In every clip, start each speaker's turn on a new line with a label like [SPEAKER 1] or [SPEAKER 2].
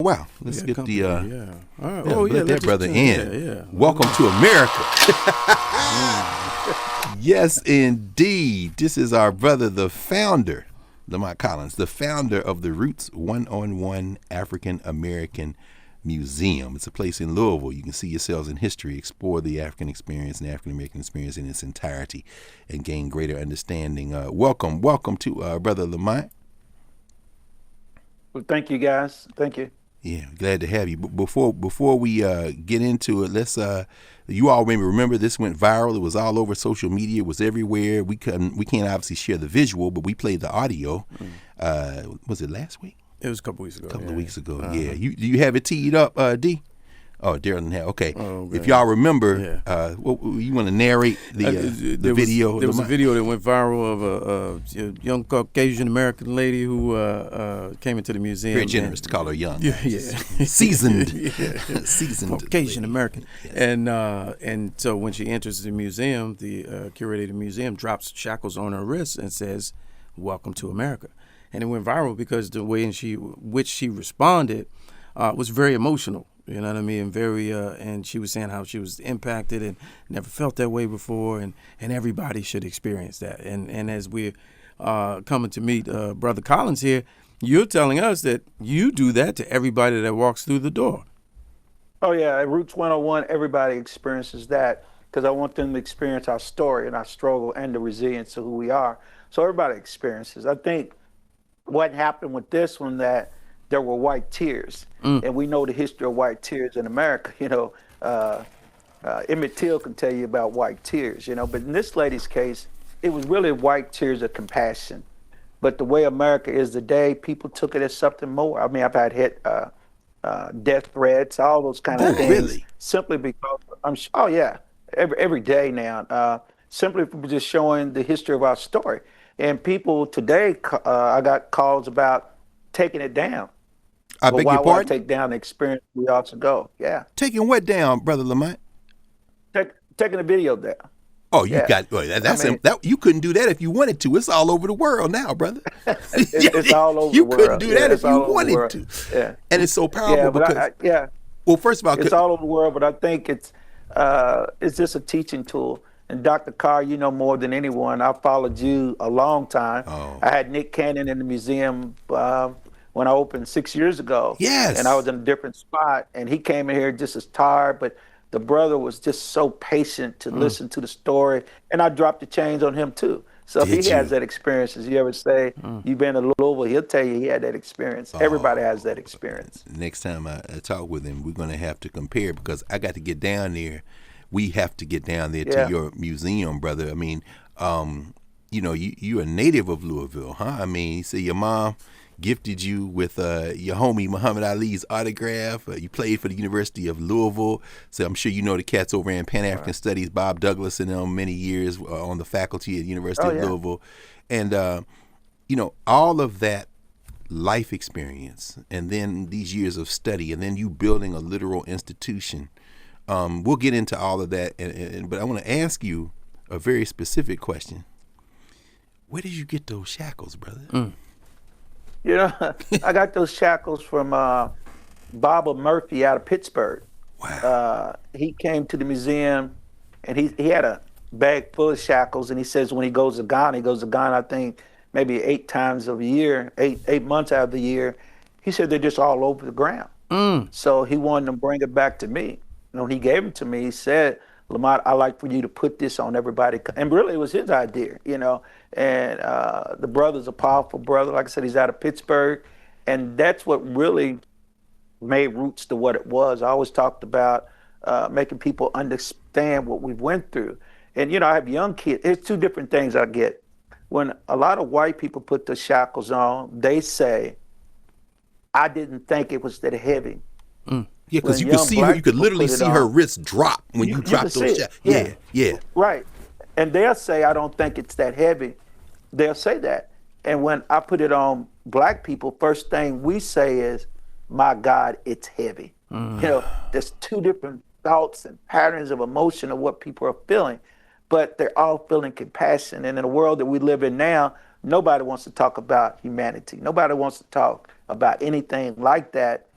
[SPEAKER 1] Wow, let's get
[SPEAKER 2] company,
[SPEAKER 1] the
[SPEAKER 2] All right.
[SPEAKER 1] yeah, let that brother in.
[SPEAKER 2] Yeah.
[SPEAKER 1] Welcome to America. Yes, indeed. This is our brother, the founder, Lamont Collins, the founder of the Roots One-on-One African American Museum. It's a place in Louisville. You can see yourselves in history, explore the African experience and African American experience in its entirety, and gain greater understanding. Welcome to brother Lamont.
[SPEAKER 3] Well, thank you, guys. Thank you.
[SPEAKER 1] Yeah, glad to have you. But before we get into it, let's you all remember this went viral. It was all over social media. It was everywhere. We can't obviously share the visual, but we played the audio. Was it last week?
[SPEAKER 2] It was a couple weeks ago.
[SPEAKER 1] A couple of weeks ago. Yeah. Do you have it teed up, D? Oh, Daryl didn't have. Okay. If y'all remember, you want to narrate the video?
[SPEAKER 2] There was a video that went viral of a young Caucasian American lady who came into the museum.
[SPEAKER 1] Very generous to call her young.
[SPEAKER 2] Yeah.
[SPEAKER 1] Seasoned.
[SPEAKER 2] Seasoned Caucasian American. Yes. And so when she enters the museum, the curator of the museum drops shackles on her wrists and says, "Welcome to America." And it went viral because the way in which she responded was very emotional. You know what I mean? And she was saying how she was impacted and never felt that way before, and everybody should experience that. And as we're coming to meet Brother Collins here, you're telling us that you do that to everybody that walks through the door.
[SPEAKER 3] Oh, yeah. At Roots 101, everybody experiences that because I want them to experience our story and our struggle and the resilience of who we are. So everybody experiences. I think what happened with this one that there were white tears. And we know the history of white tears in America. You know, Emmett Till can tell you about white tears, you know, but in this lady's case, it was really white tears of compassion. But the way America is today, people took it as something more. I mean, I've had death threats, all those kind of things.
[SPEAKER 1] Really?
[SPEAKER 3] Simply because, every day now, simply for just showing the history of our story. And people today, I got calls about taking it down.
[SPEAKER 1] I beg your pardon?
[SPEAKER 3] Take down the experience we also go. Yeah.
[SPEAKER 1] Taking what down, Brother Lamont?
[SPEAKER 3] Taking the video down.
[SPEAKER 1] Oh, you you couldn't do that if you wanted to. It's all over the world now, brother.
[SPEAKER 3] It's all over
[SPEAKER 1] you
[SPEAKER 3] the world.
[SPEAKER 1] couldn't do that if you wanted to.
[SPEAKER 3] Yeah.
[SPEAKER 1] And it's so powerful because well, first of all,
[SPEAKER 3] it's all over the world, but I think it's just a teaching tool. And Dr. Carr, you know more than anyone. I followed you a long time.
[SPEAKER 1] Oh.
[SPEAKER 3] I had Nick Cannon in the museum when I opened 6 years ago.
[SPEAKER 1] Yes.
[SPEAKER 3] And I was in a different spot, and he came in here just as tired, but the brother was just so patient to listen to the story, and I dropped the chains on him too. So if he has that experience, as you ever say, you've been to Louisville, he'll tell you he had that experience. Everybody has that experience.
[SPEAKER 1] Next time I talk with him, we're going to have to compare because I got to get down there. We have to get down there to your museum, brother. I mean, you know, you're a native of Louisville, huh? I mean, you say your mom gifted you with your homie Muhammad Ali's autograph. You played for the University of Louisville, so I'm sure you know the cats over in Pan-African Studies, Bob Douglas and them, many years on the faculty at the University of Louisville. And, you know, all of that life experience and then these years of study and then you building a literal institution. We'll get into all of that, but I want to ask you a very specific question. Where did you get those shackles, brother?
[SPEAKER 3] You know, I got those shackles from Baba Murphy out of Pittsburgh.
[SPEAKER 1] Wow.
[SPEAKER 3] He came to the museum, and he had a bag full of shackles, and he says when he goes to Ghana, I think maybe 8 times a year, eight months out of the year. He said they're just all over the ground. So he wanted to bring it back to me. And when he gave it to me, he said, "Lamont, I'd like for you to put this on everybody." And really, it was his idea, you know. And the brother's a powerful brother. Like I said, he's out of Pittsburgh. And that's what really made Roots to what it was. I always talked about making people understand what we went through. And, you know, I have young kids. There's 2 different things I get. When a lot of white people put the shackles on, they say, "I didn't think it was that heavy."
[SPEAKER 1] Yeah, because you could see her. You could literally see her wrist drop when you dropped those shackles. Yeah.
[SPEAKER 3] Right. And they'll say, "I don't think it's that heavy." They'll say that. And when I put it on black people, first thing we say is, "My God, it's heavy." You know, there's 2 different thoughts and patterns of emotion of what people are feeling, but they're all feeling compassion. And in the world that we live in now, nobody wants to talk about humanity. Nobody wants to talk about anything like that.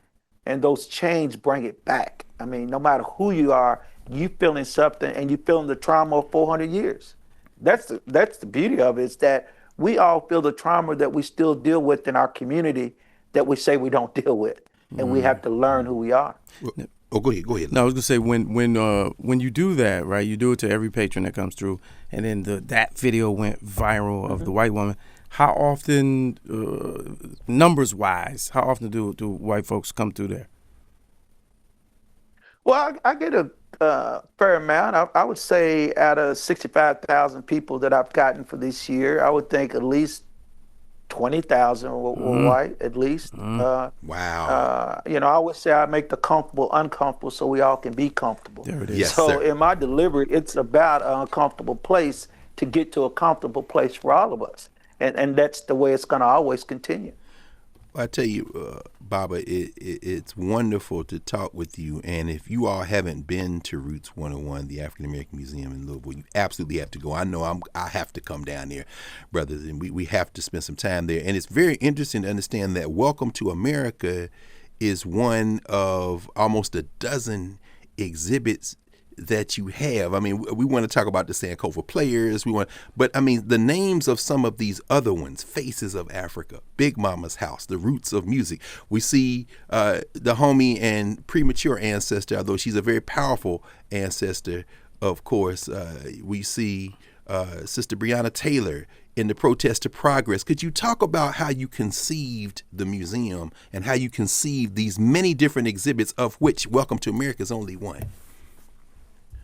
[SPEAKER 3] and those chains bring it back. I mean, no matter who you are, you feeling something, and you feeling the trauma of 400 years. That's the beauty of it, is that we all feel the trauma that we still deal with in our community that we say we don't deal with, and we have to learn who we are.
[SPEAKER 1] Oh, go ahead.
[SPEAKER 2] No, I was gonna say when you do that, right? You do it to every patron that comes through, and then that video went viral of the white woman. How often, numbers wise, how often do white folks come through there?
[SPEAKER 3] Well, I get a fair amount. I would say out of 65,000 people that I've gotten for this year, I would think at least 20,000 were white, at least.
[SPEAKER 1] Wow.
[SPEAKER 3] I always say I make the comfortable uncomfortable so we all can be comfortable.
[SPEAKER 2] There it is.
[SPEAKER 1] Yes,
[SPEAKER 3] so
[SPEAKER 1] sir.
[SPEAKER 3] in my delivery, it's about an uncomfortable place to get to a comfortable place for all of us. And that's the way it's going to always continue.
[SPEAKER 1] I tell you, Baba, it's wonderful to talk with you. And if you all haven't been to Roots 101, the African American Museum in Louisville, you absolutely have to go. I know I have to come down there, brothers, and we have to spend some time there. And it's very interesting to understand that Welcome to America is one of almost a dozen exhibits that you have. I mean, we want to talk about the Sankofa Players. But I mean, the names of some of these other ones: Faces of Africa, Big Mama's House, The Roots of Music. We see the homie and premature ancestor, although she's a very powerful ancestor, of course. We see Sister Breonna Taylor in the Protest to Progress. Could you talk about how you conceived the museum and how you conceived these many different exhibits, of which Welcome to America is only one?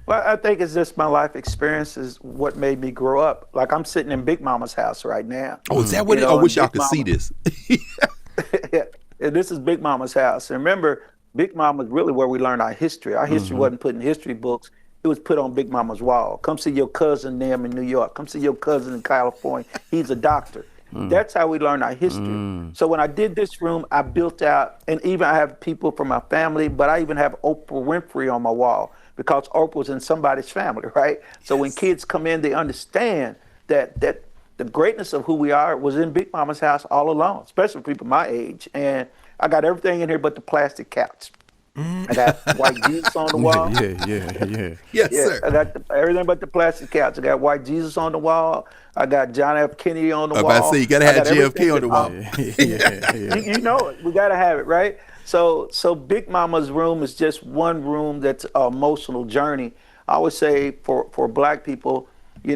[SPEAKER 3] Well, I think it's just my life experiences what made me grow up. Like, I'm sitting in Big Mama's house right now.
[SPEAKER 1] Oh, is that what I wish y'all could see this.
[SPEAKER 3] Yeah, this is Big Mama's house. And remember, Big Mama is really where we learn our history. Our history wasn't put in history books. It was put on Big Mama's wall. Come see your cousin them in New York. Come see your cousin in California. He's a doctor. That's how we learn our history. So when I did this room, I built out, and even I have people from my family, but I even have Oprah Winfrey on my wall, because Oprah was in somebody's family, right? So when kids come in, they understand that the greatness of who we are was in Big Mama's house all along, especially people my age. And I got everything in here but the plastic couch. I got white Jesus on the wall.
[SPEAKER 2] Yeah.
[SPEAKER 1] Yes, sir.
[SPEAKER 3] I got everything but the plastic couch. I got white Jesus on the wall. I got John F. Kennedy on the wall.
[SPEAKER 1] I say you gotta have JFK on the wall.
[SPEAKER 3] You know it. We gotta have it, right? So Big Mama's room is just one room that's an emotional journey. I always say for Black people, we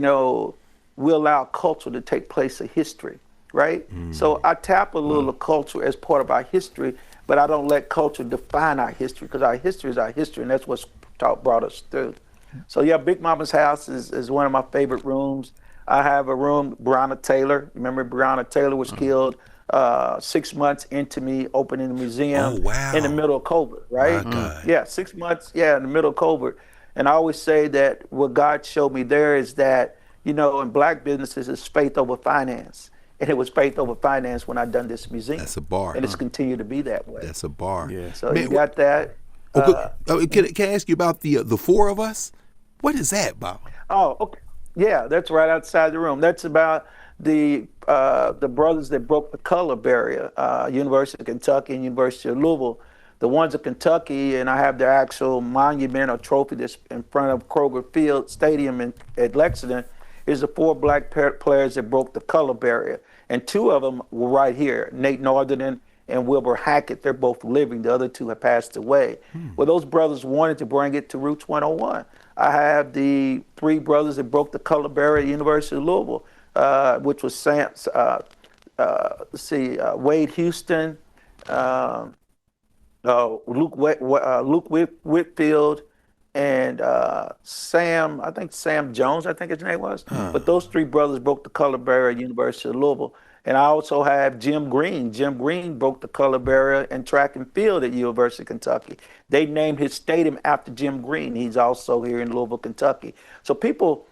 [SPEAKER 3] allow culture to take place of history, right? So I tap a little of culture as part of our history, but I don't let culture define our history, because our history is our history, and that's what's brought us through. So yeah, Big Mama's house is one of my favorite rooms. I have a room, Breonna Taylor. Remember, Breonna Taylor was killed 6 months into me opening the museum in the middle of COVID, right? Yeah, 6 months, in the middle of COVID. And I always say that what God showed me there is that, in Black businesses, it's faith over finance. And it was faith over finance when I done this museum.
[SPEAKER 1] That's a bar.
[SPEAKER 3] And it's continued to be that way.
[SPEAKER 1] That's a bar.
[SPEAKER 2] Yeah.
[SPEAKER 3] So you got that.
[SPEAKER 1] Can I ask you about the four of us? What is that, Bob?
[SPEAKER 3] Oh, okay. Yeah, that's right outside the room. That's about the brothers that broke the color barrier, University of Kentucky and University of Louisville. The ones at Kentucky, and I have their actual monument or trophy that's in front of Kroger Field Stadium at Lexington, is the four Black players that broke the color barrier. And two of them were right here, Nate Northern and Wilbur Hackett. They're both living. The other two have passed away. Well, those brothers wanted to bring it to Roots 101. I have the three brothers that broke the color barrier at the University of Louisville, which was Wade Houston, Luke Whitfield, and Sam Jones, I think his name was. But those three brothers broke the color barrier at the University of Louisville. And I also have Jim Green. Jim Green broke the color barrier in track and field at University of Kentucky. They named his stadium after Jim Green. He's also here in Louisville, Kentucky. So people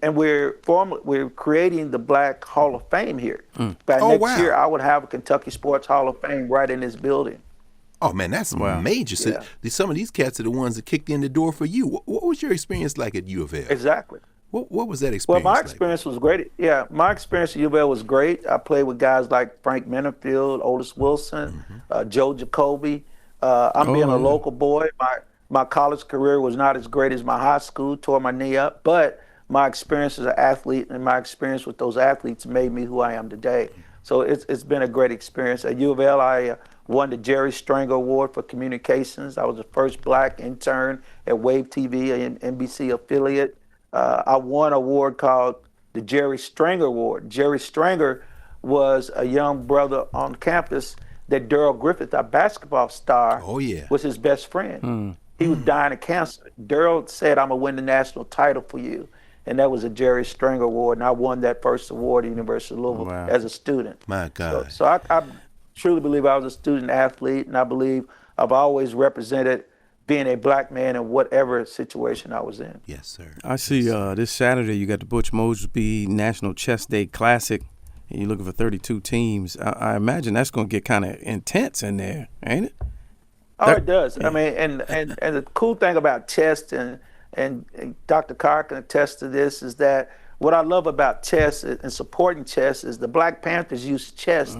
[SPEAKER 3] and we're creating the Black Hall of Fame here. By next year, I would have a Kentucky Sports Hall of Fame right in this building.
[SPEAKER 1] Oh man, that's major. So some of these cats are the ones that kicked in the door for you. What was your experience like at U of L?
[SPEAKER 3] Exactly.
[SPEAKER 1] What was that experience?
[SPEAKER 3] Well, my experience was great. Yeah, my experience at U of L was great. I played with guys like Frank Mennefield, Otis Wilson, Joe Jacoby, I'm being a local boy. My college career was not as great as my high school, tore my knee up, but my experience as an athlete and my experience with those athletes made me who I am today. So it's been a great experience. At U of L, I won the Jerry Stringer Award for Communications. I was the first black intern at Wave TV, an NBC affiliate. I won an award called the Jerry Stringer Award. Jerry Stringer was a young brother on campus that Daryl Griffith, our basketball star, was his best friend. He was dying of cancer. Daryl said, "I'm going to win the national title for you." And that was a Jerry Stringer Award, and I won that first award at the University of Louisville as a student.
[SPEAKER 1] My God.
[SPEAKER 3] So I truly believe I was a student athlete, and I believe I've always represented being a black man in whatever situation I was in.
[SPEAKER 1] Yes, sir.
[SPEAKER 2] I see this Saturday you got the Butch Mosby National Chess Day Classic, and you're looking for 32 teams. I imagine that's going to get kind of intense in there, ain't it?
[SPEAKER 3] Oh, it does. Yeah. I mean, and the cool thing about chess, and Dr. Carr can attest to this, is that what I love about chess and supporting chess is the Black Panthers use chess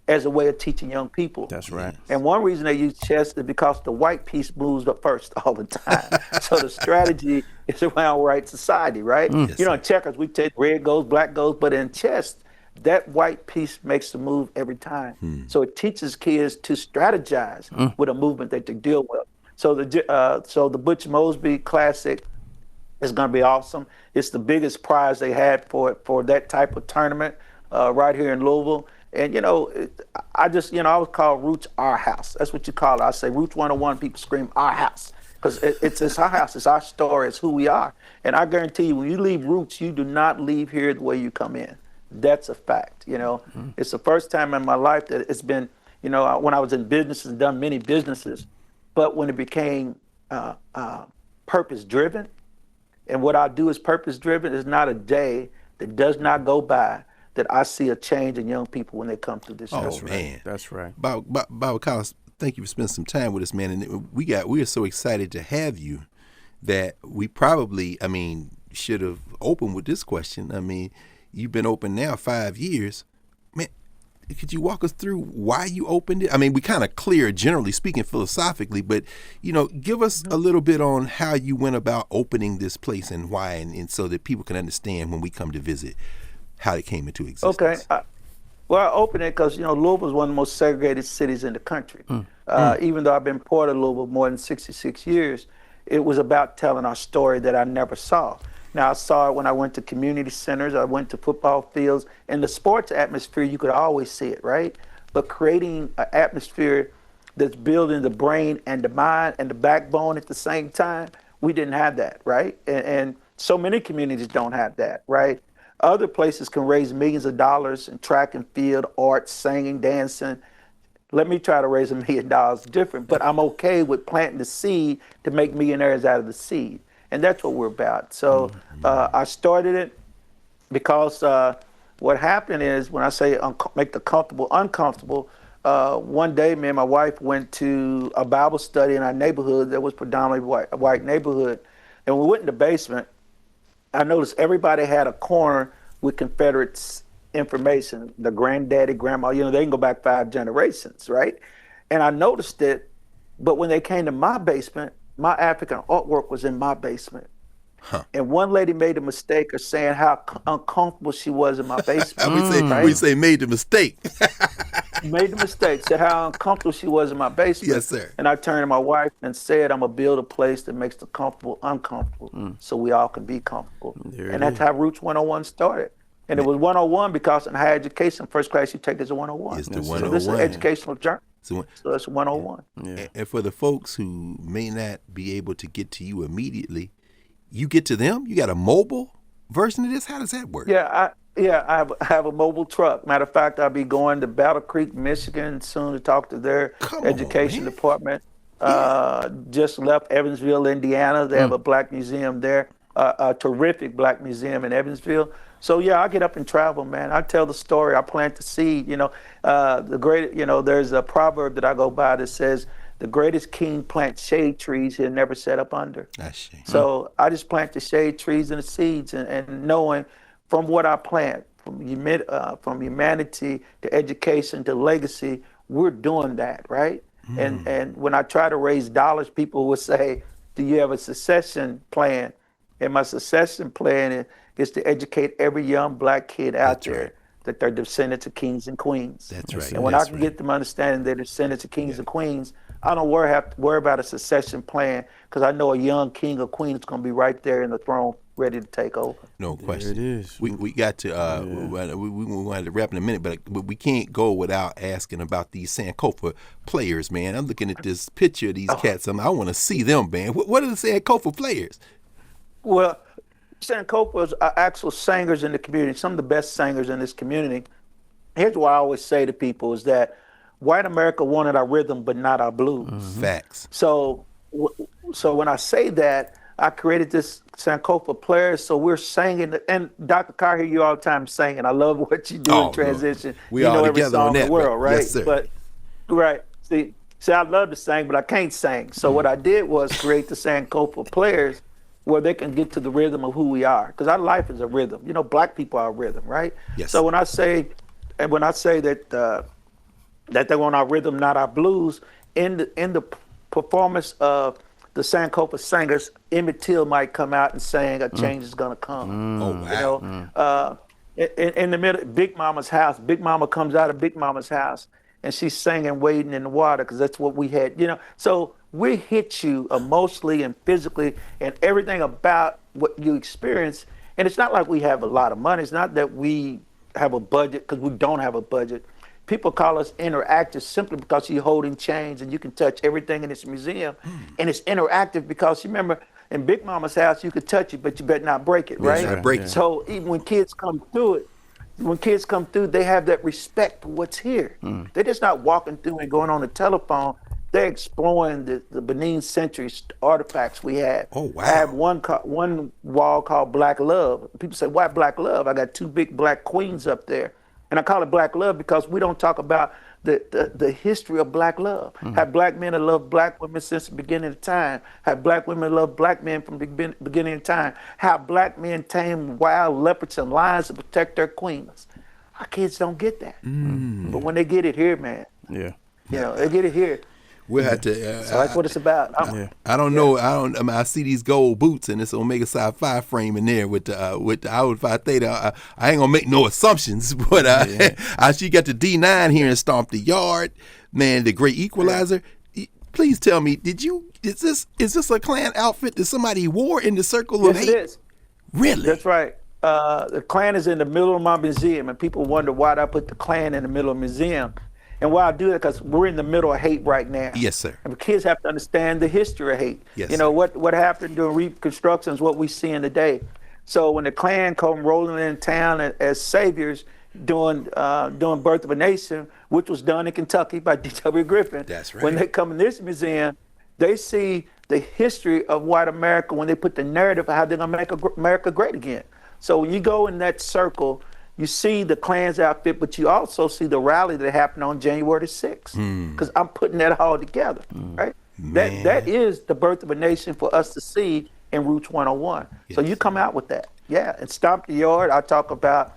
[SPEAKER 3] as a way of teaching young people.
[SPEAKER 2] That's right.
[SPEAKER 3] And one reason they use chess is because the white piece moves up first all the time. So the strategy is around right society, right?
[SPEAKER 1] Yes,
[SPEAKER 3] in checkers, we take red goes, black goes, but in chess, that white piece makes the move every time. So it teaches kids to strategize with a movement that they deal with. So the Butch Mosby Classic is going to be awesome. It's the biggest prize they had for that type of tournament right here in Louisville. And I was called Roots Our House. That's what you call it. I say Roots 101. People scream Our House because it's our house. It's our story. It's who we are. And I guarantee you, when you leave Roots, you do not leave here the way you come in. That's a fact. It's the first time in my life that it's been. When I was in business and done many businesses. But when it became purpose-driven, and what I do is purpose-driven, there's not a day that does not go by that I see a change in young people when they come through this.
[SPEAKER 1] Oh, man.
[SPEAKER 2] That's right.
[SPEAKER 1] Bob Collins, thank you for spending some time with us, man. And we are so excited to have you that we probably, should have opened with this question. You've been open now 5 years. Man, could you walk us through why you opened it? We kind of clear, generally speaking, philosophically, but, give us a little bit on how you went about opening this place and why, and so that people can understand when we come to visit how it came into existence.
[SPEAKER 3] Okay. I opened it because, Louisville is one of the most segregated cities in the country. Even though I've been part of Louisville more than 66 years, it was about telling our story that I never saw. Now, I saw it when I went to community centers, I went to football fields. In the sports atmosphere, you could always see it, right? But creating an atmosphere that's building the brain and the mind and the backbone at the same time, we didn't have that, right? And so many communities don't have that, right? Other places can raise millions of dollars in track and field, art, singing, dancing. Let me try to raise $1 million different, but I'm okay with planting the seed to make millionaires out of the seed. And that's what we're about. So I started it because what happened is, when I say make the comfortable uncomfortable, one day me and my wife went to a Bible study in our neighborhood that was predominantly white neighborhood. And we went in the basement. I noticed everybody had a corner with Confederates information, the granddaddy, grandma, they can go back 5 generations, right? And I noticed it, but when they came to my basement, my African artwork was in my basement. And one lady made a mistake of saying how uncomfortable she was in my basement.
[SPEAKER 1] We say made the mistake.
[SPEAKER 3] Made the mistake, said how uncomfortable she was in my basement.
[SPEAKER 1] Yes, sir.
[SPEAKER 3] And I turned to my wife and said, I'm going to build a place that makes the comfortable uncomfortable so we all can be comfortable. And that's how Roots 101 started. And it was 101 because in higher education, first class you take is a 101.
[SPEAKER 1] It's the 101.
[SPEAKER 3] So this is an educational journey. So that's 101.
[SPEAKER 1] Yeah. And for the folks who may not be able to get to you immediately, you get to them? You got a mobile version of this? How does that work?
[SPEAKER 3] Yeah, I have a mobile truck. Matter of fact, I'll be going to Battle Creek, Michigan soon to talk to their education department. Just left Evansville, Indiana. They have a black museum there, a terrific black museum in Evansville. So yeah, I get up and travel, man. I tell the story. I plant the seed. There's a proverb that I go by that says, "The greatest king plants shade trees he'll never set up under." So I just plant the shade trees and the seeds, and knowing from what I plant, from humanity to education to legacy, we're doing that, right? And when I try to raise dollars, people will say, do you have a succession plan? And my succession plan is to educate every young black kid out there that they're descendants of kings and queens.
[SPEAKER 1] That's right.
[SPEAKER 3] And when I can get them understanding they're descendants of kings and queens, I don't have to worry about a succession plan, because I know a young king or queen is going to be right there in the throne, ready to take over.
[SPEAKER 1] No question.
[SPEAKER 2] There it is.
[SPEAKER 1] We got to we want to wrap in a minute, but we can't go without asking about these Sankofa players, man. I'm looking at this picture of these cats. I want to see them, man. What are the Sankofa players?
[SPEAKER 3] Well, Sankofa's are actual singers in the community, some of the best singers in this community. Here's what I always say to people is that white America wanted our rhythm, but not our blues.
[SPEAKER 1] Facts.
[SPEAKER 3] So when I say that, I created this Sankofa players, so we're singing, and Dr. Carr hear you all the time singing. I love what you do in transition.
[SPEAKER 1] We
[SPEAKER 3] you
[SPEAKER 1] all
[SPEAKER 3] know every
[SPEAKER 1] together
[SPEAKER 3] song
[SPEAKER 1] on that,
[SPEAKER 3] in the world, right?
[SPEAKER 1] Yes, sir.
[SPEAKER 3] But see, I love to sing, but I can't sing. So what I did was create the Sankofa players, where they can get to the rhythm of who we are, because our life is a rhythm. You know, black people are a rhythm, right?
[SPEAKER 1] Yes.
[SPEAKER 3] So when I say that that they want our rhythm, not our blues, in the performance of the Sankofa singers, Emmett Till might come out and sing "A Change Is Gonna Come."
[SPEAKER 1] Oh wow!
[SPEAKER 3] You know, in the middle, Big Mama's house. Big Mama comes out of Big Mama's house, and she's singing "Wading in the Water," because that's what we had. You know, so we hit you emotionally and physically and everything about what you experience. And it's not like we have a lot of money. It's not that we have a budget, because we don't have a budget. People call us interactive simply because you're holding chains and you can touch everything in this museum. And it's interactive because, you remember, in Big Mama's house, you could touch it, but you better not break it, right?
[SPEAKER 1] Not break it.
[SPEAKER 3] So even when kids come through it, they have that respect for what's here. They're just not walking through and going on the telephone. They're exploring the Benin century artifacts we have.
[SPEAKER 1] Oh, wow.
[SPEAKER 3] I have one wall called Black Love. People say, why Black Love? I got two big black queens up there. And I call it Black Love because we don't talk about the history of black love. Have black men that love black women since the beginning of time. Have black women love black men from the beginning of time. How black men tame wild leopards and lions to protect their queens. Our kids don't get that. But when they get it here, man, you know, they get it here.
[SPEAKER 1] We'll have to.
[SPEAKER 3] So that's what it's about.
[SPEAKER 1] I don't know. I see these gold boots and this Omega Psi Phi frame in there with the Alpha Phi Theta. I ain't gonna make no assumptions, but she got the D9 here and stomped the yard. Man, the great equalizer. Please tell me, is this a Klan outfit that somebody wore in the Circle of Hate?
[SPEAKER 3] Yes, it is.
[SPEAKER 1] Really?
[SPEAKER 3] That's right. The Klan is in the middle of my museum, and people wonder why I put the Klan in the middle of the museum. And why I do that, because we're in the middle of hate right now.
[SPEAKER 1] Yes, sir.
[SPEAKER 3] And the kids have to understand the history of hate.
[SPEAKER 1] Yes,
[SPEAKER 3] you know, what happened during Reconstruction is what we see in today. So when the Klan come rolling in town as saviors doing Birth of a Nation, which was done in Kentucky by D.W. Griffin.
[SPEAKER 1] That's right.
[SPEAKER 3] When they come in this museum, they see the history of white America when they put the narrative of how they're going to make America great again. So when you go in that circle, you see the Klan's outfit, but you also see the rally that happened on January the 6th. Because I'm putting that all together, right? That is the birth of a nation for us to see in Roots 101. Yes. So you come out with that. Yeah, and Stomp the Yard, I talk about,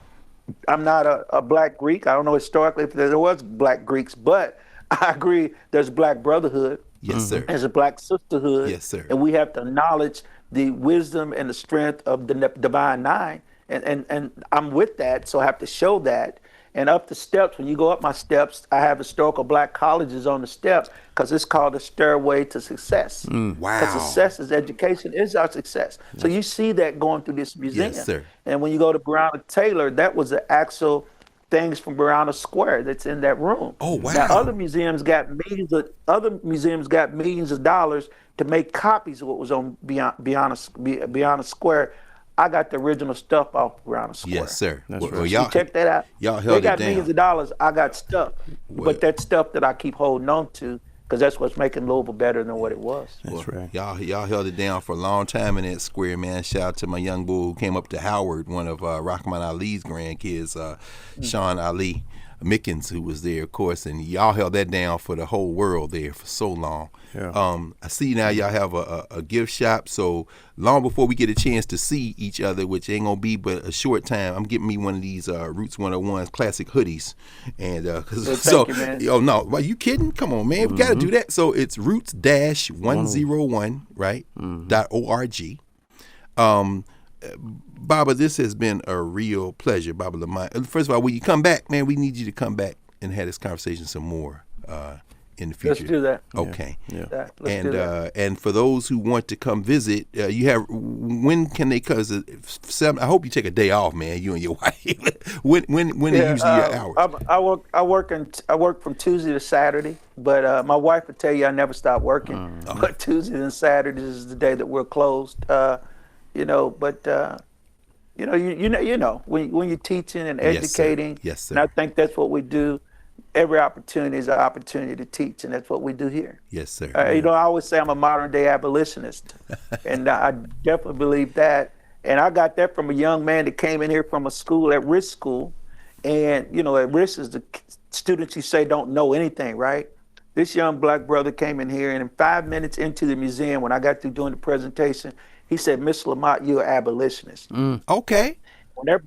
[SPEAKER 3] I'm not a black Greek. I don't know historically if there was black Greeks, but I agree there's black brotherhood.
[SPEAKER 1] Yes, sir.
[SPEAKER 3] There's a black sisterhood.
[SPEAKER 1] Yes, sir.
[SPEAKER 3] And we have to acknowledge the wisdom and the strength of the Divine Nine. And I'm with that, so I have to show that. And up the steps, when you go up my steps, I have historical black colleges on the steps because it's called the Stairway to Success.
[SPEAKER 1] Wow.
[SPEAKER 3] Because success is education, is our success. So you see that going through this museum.
[SPEAKER 1] Yes, sir.
[SPEAKER 3] And when you go to Breonna Taylor, that was the actual things from Breonna Square that's in that room.
[SPEAKER 1] Oh, wow.
[SPEAKER 3] Now, other museums got millions of dollars to make copies of what was on Breonna Square. I got the original stuff off Breonna Square.
[SPEAKER 1] Yes, sir.
[SPEAKER 2] Well,
[SPEAKER 3] y'all check that out.
[SPEAKER 1] Y'all held
[SPEAKER 3] they got
[SPEAKER 1] it down.
[SPEAKER 3] millions of dollars. I got stuff, but that stuff that I keep holding on to, because that's what's making Louisville better than what it was.
[SPEAKER 2] That's right.
[SPEAKER 1] Y'all held it down for a long time in that square, man. Shout out to my young bull who came up to Howard, one of Rahman Ali's grandkids, Sean Ali. Mickens, who was there, of course, and y'all held that down for the whole world there for so long.
[SPEAKER 2] Yeah.
[SPEAKER 1] I see now y'all have a gift shop, so long before we get a chance to see each other, which ain't gonna be but a short time, I'm getting me one of these Roots 101 classic hoodies, and
[SPEAKER 3] thank you, man.
[SPEAKER 1] Oh no, are you kidding? Come on, man, we gotta do that. So it's roots-101 right .org. Baba, this has been a real pleasure, Baba Lamont. First of all, when you come back, man, we need you to come back and have this conversation some more in the future.
[SPEAKER 3] Let's do that.
[SPEAKER 1] Okay.
[SPEAKER 3] Yeah. Let's do that.
[SPEAKER 1] And for those who want to come visit, when can they? Cause I hope you take a day off, man. You and your wife. when are usually your hours?
[SPEAKER 3] I work from Tuesday to Saturday, but my wife would tell you I never stop working. But Tuesdays and Saturdays is the day that we're closed. When you're teaching and educating,
[SPEAKER 1] yes, sir.
[SPEAKER 3] And I think that's what we do. Every opportunity is an opportunity to teach, and that's what we do here.
[SPEAKER 1] Yes, sir.
[SPEAKER 3] I always say I'm a modern day abolitionist, and I definitely believe that. And I got that from a young man that came in here from a school at Risk School, and at Risk is the students you say don't know anything, right? This young black brother came in here, and in 5 minutes into the museum, when I got through doing the presentation, he said, "Mr. Lamont, you're an abolitionist."
[SPEAKER 1] Okay.
[SPEAKER 3] When that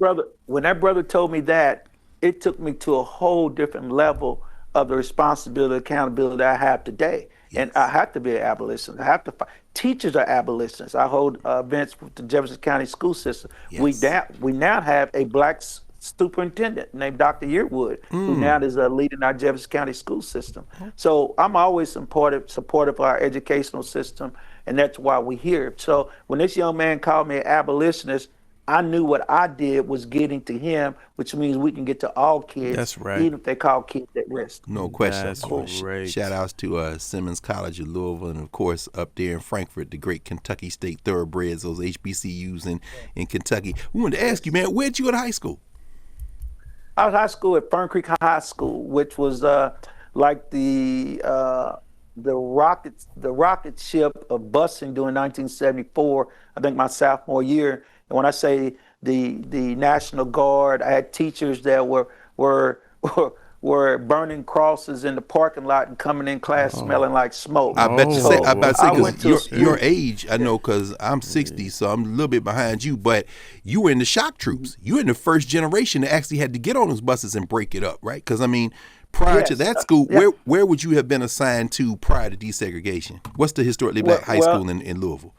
[SPEAKER 3] brother told me that, it took me to a whole different level of the responsibility, accountability that I have today. Yes. And I have to be an abolitionist. I have to fight. Teachers are abolitionists. I hold events with the Jefferson County school system. Yes. We now have a black superintendent named Dr. Yearwood, who now is leading our Jefferson County school system. So I'm always supportive of our educational system, and that's why we're here. So when this young man called me an abolitionist, I knew what I did was getting to him, which means we can get to all kids.
[SPEAKER 2] That's right.
[SPEAKER 3] Even if they call kids at risk.
[SPEAKER 1] No question.
[SPEAKER 2] That's great.
[SPEAKER 1] Shout outs to Simmons College of Louisville, and of course up there in Frankfort, the great Kentucky State Thoroughbreds, those HBCUs in Kentucky. We wanted to ask you, man, where'd you go to high school?
[SPEAKER 3] I was high school at Fern Creek High School, which was like the rocket ship of busing during 1974. I think my sophomore year. And when I say the National Guard, I had teachers that were burning crosses in the parking lot and coming in class smelling like smoke.
[SPEAKER 1] I bet you say, because your age, I know, because I'm 60, so I'm a little bit behind you, but you were in the shock troops. You were in the first generation that actually had to get on those buses and break it up, right? Because, I mean, prior to that school, where would you have been assigned to prior to desegregation? What's the historically black high school in Louisville?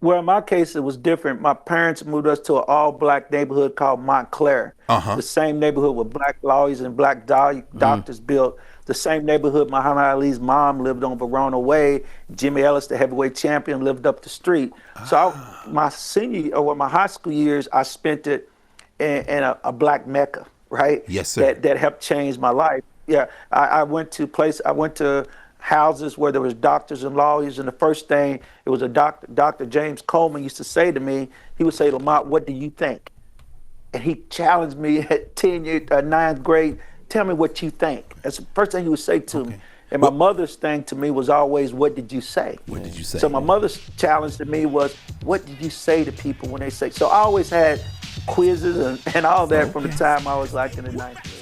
[SPEAKER 3] Well, in my case, it was different. My parents moved us to an all-black neighborhood called Montclair. The same neighborhood where black lawyers and black doctors built. The same neighborhood Muhammad Ali's mom lived on Verona Way. Jimmy Ellis, the heavyweight champion, lived up the street. So my high school years, I spent it in a black Mecca, right?
[SPEAKER 1] Yes, sir.
[SPEAKER 3] That helped change my life. Yeah, I went to houses where there was doctors and lawyers, and the first thing, it was Dr. James Coleman used to say to me, he would say, "Lamont, what do you think?" And he challenged me at 9th grade, "Tell me what you think." That's the first thing he would say to me. And my mother's thing to me was always, "What did you say?"
[SPEAKER 1] What did you say?
[SPEAKER 3] So my mother's challenge to me was, "What did you say to people when they say?" So I always had quizzes and all that from the time I was like in the 9th grade.